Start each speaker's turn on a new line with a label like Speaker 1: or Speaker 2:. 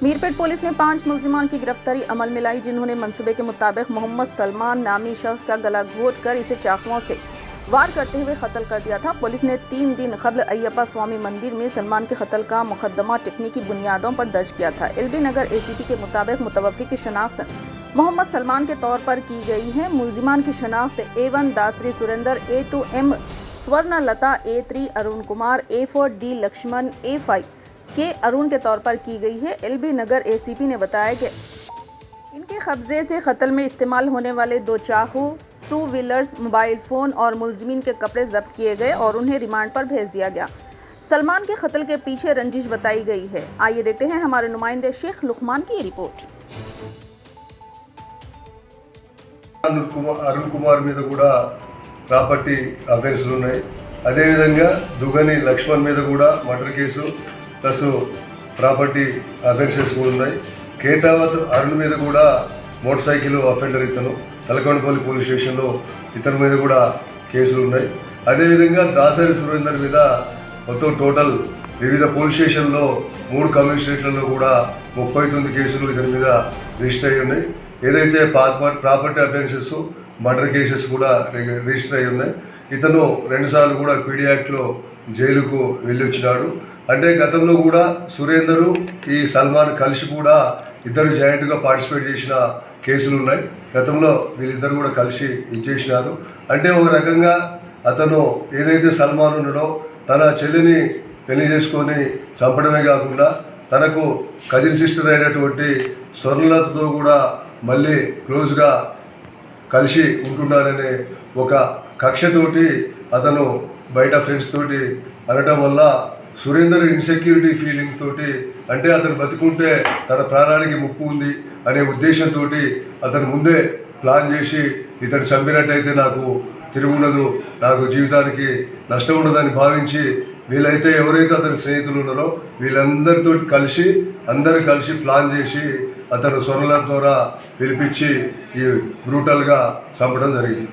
Speaker 1: Meerpet police ने 5 मुलजिमान की गिरफ्तारी अमल में लाई, जिन्होंने मंसूबे के मुताबिक मोहम्मद सलमान नामी शख्स का गला घोट कर इसे चाकुओं से वार करते हुए कत्ल कर दिया था। पुलिस ने 3 दिन कबल अय्यप्पा स्वामी मंदिर में सलमान के कत्ल का मुकदमा टेक्निकी बुनियादों पर दर्ज किया था। एलबी नगर एसीपी के मुताबिक मुतवफ़्फ़ी की शनाख्त मोहम्मद सलमान के तौर पर की गई है। मुलजिमान की शनाख्त A1 Dasari Surendra, A2 M Swarnlata, A3 Arun Kumar, A4 D Lakshman, A5 के अरुण के तौर पर की गई है। एलबी नगर एसीपी ने बताया कि इनके कब्जे से कत्ल में इस्तेमाल होने वाले 2 चाकू, 2 व्हीलर्स, मोबाइल फ़ोन और मुलजिमीन के कपड़े जब्त किए गए और उन्हें रिमांड पर भेज दिया गया। सलमान के कत्ल के पीछे रंजिश बताई गई है। आइए देखते हैं हमारे नुमाइंदे शेख लुकमान की रिपोर्ट।
Speaker 2: अरुण कुमार मीद कूड़ा प्रापर्टी अफेयर्स उन्नाई। अदे विधंगा दुगनी लक्ष्मण मीद कूड़ा murder case plus property affairs उन्नाई। केटावत अरुण मीद कूड़ा मोटर सैकिल अफेंडर इतनु तलकोंडपल्ली पोलीस स्टेशन लो इतनु मीद कूड़ा केसुलु उन्नाई। अदे विधंगा दासरी सुरेंदर मीद मोत्तं टोटल विविध पोलीस स्टेशन लो 3 कमिషనరేట్లలో కూడా 39 కేసులు ఇతని మీద రిజిస్టర్ అయ్యి ఉన్నాయి। ఏదైతే ప్రాపర్టీ అఫెన్సెస్ మర్డర్ కేసెస్ కూడా రిజిస్టర్ అయ్యి ఉన్నాయి। ఇతను 2 సార్లు కూడా పీడీ యాక్ట్లో జైలుకు వెళ్ళి వచ్చినాడు। అంటే గతంలో కూడా సురేందర్ ఈ సల్మాన్ కలిసి కూడా ఇద్దరు జాయింట్గా పార్టిసిపేట్ చేసిన కేసులు ఉన్నాయి। గతంలో వీళ్ళిద్దరు కూడా కలిసి ఇచ్చేసినారు। అంటే ఒక రకంగా అతను ఏదైతే సల్మాన్ ఉన్నాడో తన చెల్లిని పెళ్లి చేసుకొని చంపడమే కాకుండా తనకు కజిన్ సిస్టర్ అయినటువంటి స్వర్ణలతతో కూడా మళ్ళీ క్లోజ్గా కలిసి ఉంటున్నారనే ఒక కక్షతోటి అతను బయట ఫ్రెండ్స్ తోటి అనడం వల్ల సురేందర్ ఇన్సెక్యూరిటీ ఫీలింగ్ తోటి, అంటే అతను బతుకుంటే తన ప్రాణానికి ముప్పు ఉంది అనే ఉద్దేశంతో అతను ముందే ప్లాన్ చేసి ఇతను చంపినట్టయితే నాకు తిరుగుండదు, నాకు జీవితానికి నష్టం ఉండదని భావించి వీళ్ళైతే ఎవరైతే అతని స్నేహితులు ఉన్నారో వీళ్ళందరితో అందరూ కలిసి ప్లాన్ చేసి అతను స్వర్ణలత ద్వారా పిలిపించి ఈ బ్రూటల్గా చంపడం జరిగింది।